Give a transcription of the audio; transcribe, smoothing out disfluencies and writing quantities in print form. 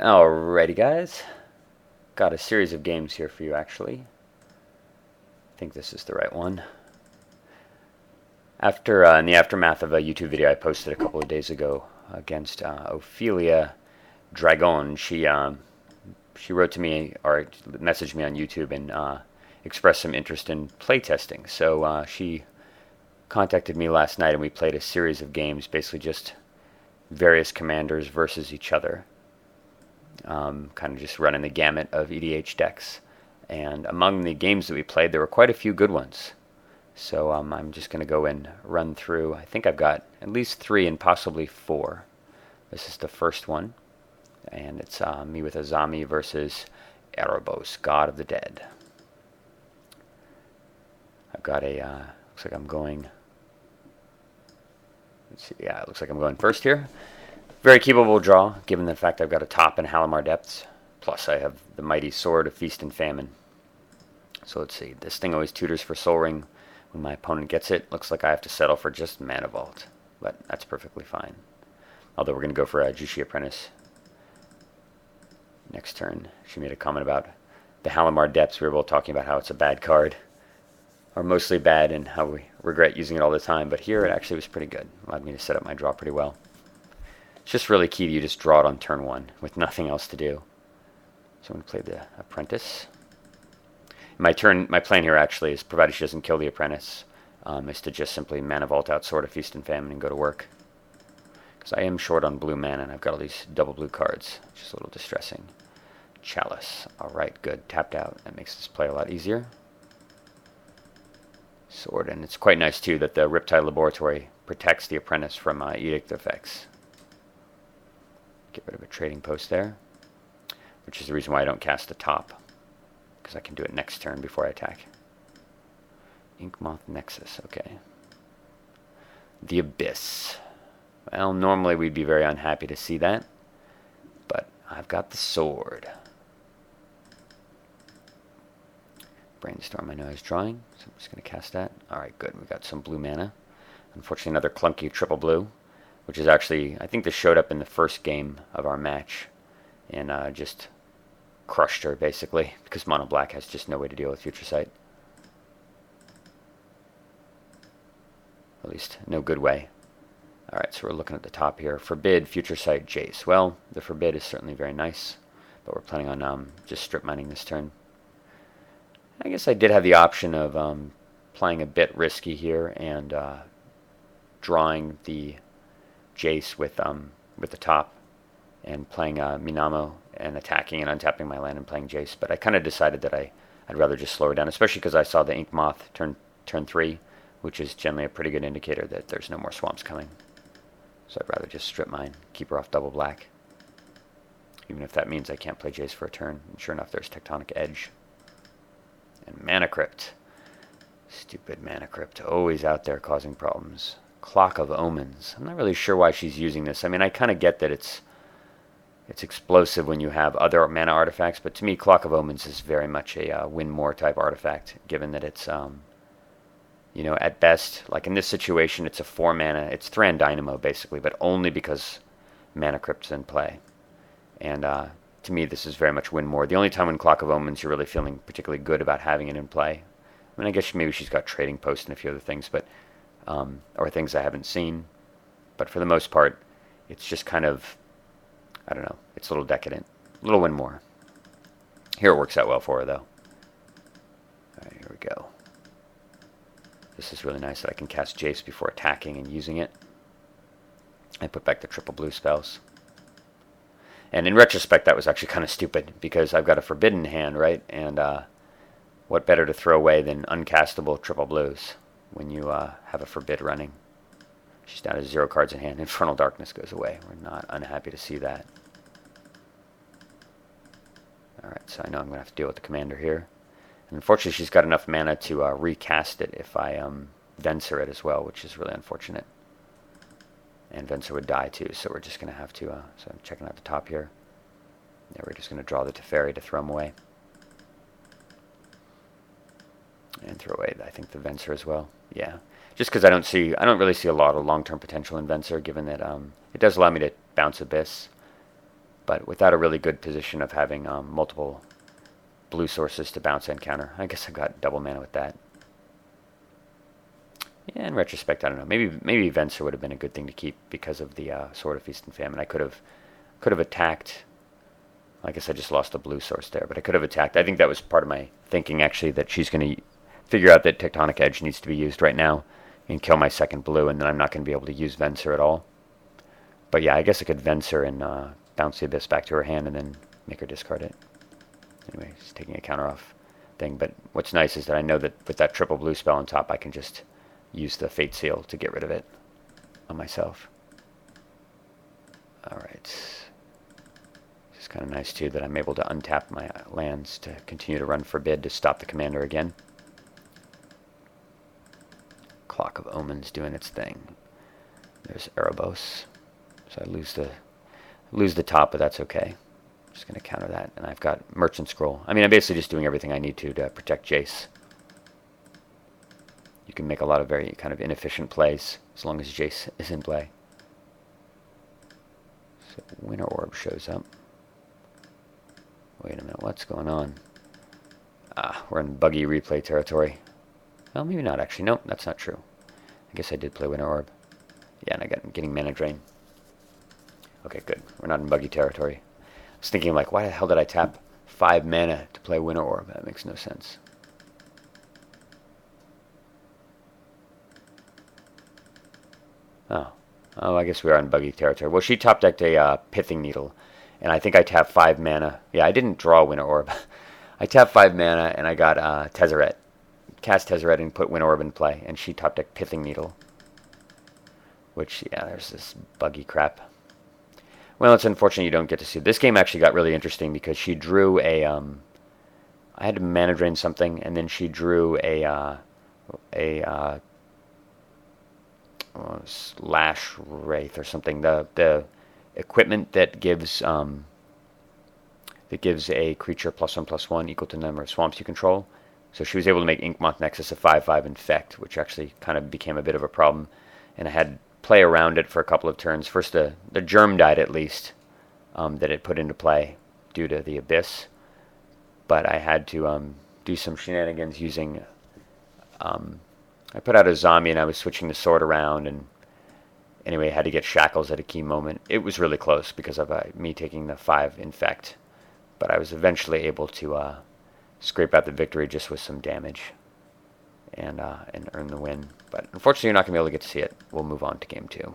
Alrighty, guys. Got a series of games here for you, actually. I think this is the right one. In the aftermath of a YouTube video I posted a couple of days ago against Ophelia Dragon, she wrote to me or messaged me on YouTube and expressed some interest in playtesting. So she contacted me last night and we played a series of games, basically just various commanders versus each other. Kind of just running the gamut of EDH decks. And among the games that we played, there were quite a few good ones. So I'm just going to go and run through. I think I've got at least 3 and possibly 4. This is the first one. And it's me with Azami versus Erebos, God of the Dead. I've got looks like I'm going, let's see, yeah, it looks like I'm going first here. Very keepable draw, given the fact I've got a top in Halimar Depths. Plus I have the mighty sword of Feast and Famine. So let's see, this thing always tutors for Soul Ring when my opponent gets it. Looks like I have to settle for just Mana Vault, but that's perfectly fine. Although we're going to go for a Jushi Apprentice. Next turn, she made a comment about the Halimar Depths. We were both talking about how it's a bad card, or mostly bad, and how we regret using it all the time. But here it actually was pretty good. Allowed me to set up my draw pretty well. It's just really key to you just draw it on turn 1 with nothing else to do. So I'm going to play the Apprentice. My plan here actually is, provided she doesn't kill the Apprentice, is to just simply Mana Vault out Sword of Feast and Famine and go to work. Because I am short on blue mana and I've got all these double blue cards, which is a little distressing. Chalice. Alright, good. Tapped out. That makes this play a lot easier. Sword. And it's quite nice too that the Riptide Laboratory protects the Apprentice from Edict effects. Get rid of a trading post there, which is the reason why I don't cast the top, because I can do it next turn before I attack. Inkmoth Nexus, okay. The Abyss. Well, normally we'd be very unhappy to see that, but I've got the sword. Brainstorm, I know I was drawing, so I'm just going to cast that. Alright, good. We've got some blue mana. Unfortunately, another clunky triple blue, which is actually, I think this showed up in the first game of our match, and just crushed her, basically, because Mono Black has just no way to deal with Future Sight. At least, no good way. Alright, so we're looking at the top here. Forbid, Future Sight, Jace. Well, the Forbid is certainly very nice, but we're planning on just strip mining this turn. I guess I did have the option of playing a bit risky here and drawing the Jace with the top and playing Minamo and attacking and untapping my land and playing Jace, but I kind of decided that I'd rather just slow her down, especially because I saw the Ink Moth turn 3, which is generally a pretty good indicator that there's no more swamps coming. So I'd rather just strip mine, keep her off double black, even if that means I can't play Jace for a turn. And sure enough, there's Tectonic Edge. And Mana Crypt. Stupid Mana Crypt, always out there causing problems. Clock of Omens. I'm not really sure why she's using this. I mean, I kind of get that it's explosive when you have other mana artifacts, but to me, Clock of Omens is very much a win more type artifact, given that it's, you know, at best, like in this situation, it's a 4 mana, it's Thran Dynamo, basically, but only because Mana Crypt's in play. And to me, this is very much win more. The only time when Clock of Omens you're really feeling particularly good about having it in play. I mean, I guess maybe she's got Trading Post and a few other things, but or things I haven't seen. But for the most part, it's just kind of, I don't know, it's a little decadent. A little win more. Here it works out well for her, though. Alright, here we go. This is really nice that I can cast Jace before attacking and using it. I put back the triple blue spells. And in retrospect, that was actually kind of stupid, because I've got a Forbidden hand, right? And what better to throw away than uncastable triple blues when you have a Forbid running? She's down to 0 cards in hand. Infernal Darkness goes away. We're not unhappy to see that. Alright, so I know I'm going to have to deal with the commander here. And unfortunately, she's got enough mana to recast it if I Venser it as well, which is really unfortunate. And Venser would die too, so we're just going to have to, so I'm checking out the top here. Yeah, we're just going to draw the Teferi to throw him away. And throw away, I think, the Venser as well. Yeah, just because I don't really see a lot of long-term potential in Venser, given that it does allow me to bounce Abyss. but without a really good position of having multiple blue sources to bounce and counter. I guess I got double mana with that. Yeah, in retrospect, I don't know. Maybe Venser would have been a good thing to keep because of the Sword of Feast and Famine. I could have attacked. I guess I just lost the blue source there, but I could have attacked. I think that was part of my thinking, actually, that she's going to figure out that Tectonic Edge needs to be used right now and kill my second blue, and then I'm not going to be able to use Venser at all. But yeah, I guess I could Venser and bounce the Abyss back to her hand and then make her discard it. Anyway, just taking a counter off thing. But what's nice is that I know that with that triple blue spell on top, I can just use the Fate Seal to get rid of it on myself. Alright. It's kind of nice, too, that I'm able to untap my lands to continue to run Forbid to stop the commander again. Clock of Omens doing its thing. There's Erebos. So I lose the top, but that's okay. I'm just going to counter that. And I've got Merchant Scroll. I mean, I'm basically just doing everything I need to protect Jace. You can make a lot of very kind of inefficient plays as long as Jace is in play. So Winter Orb shows up. Wait a minute, what's going on? We're in buggy replay territory. Well, maybe not actually. Nope, that's not true. I guess I did play Winter Orb. Yeah, and I'm getting Mana Drain. Okay, good. We're not in buggy territory. I was thinking, like, why the hell did I tap 5 mana to play Winter Orb? That makes no sense. Oh, I guess we are in buggy territory. Well, she top decked a Pithing Needle, and I think I tapped 5 mana. Yeah, I didn't draw Winter Orb. I tapped 5 mana, and I got Tezzeret. Cast Tezzeret and put Winter Orb in play, and she top decked Pithing Needle. Which, yeah, there's this buggy crap. Well, it's unfortunate you don't get to see. This game actually got really interesting because she drew a... I had to Mana Drain something, and then she drew a Slash Wraith or something. The equipment that gives a creature +1/+1 equal to the number of swamps you control. So she was able to make Inkmoth Nexus a 5/5 Infect, which actually kind of became a bit of a problem. And I had to play around it for a couple of turns. First, the germ died at least that it put into play due to the Abyss. But I had to do some shenanigans using... I put out Azami and I was switching the sword around, and anyway, I had to get Shackles at a key moment. It was really close because of me taking the 5 Infect. But I was eventually able to scrape out the victory just with some damage and earn the win. But unfortunately, you're not going to be able to get to see it. We'll move on to game 2.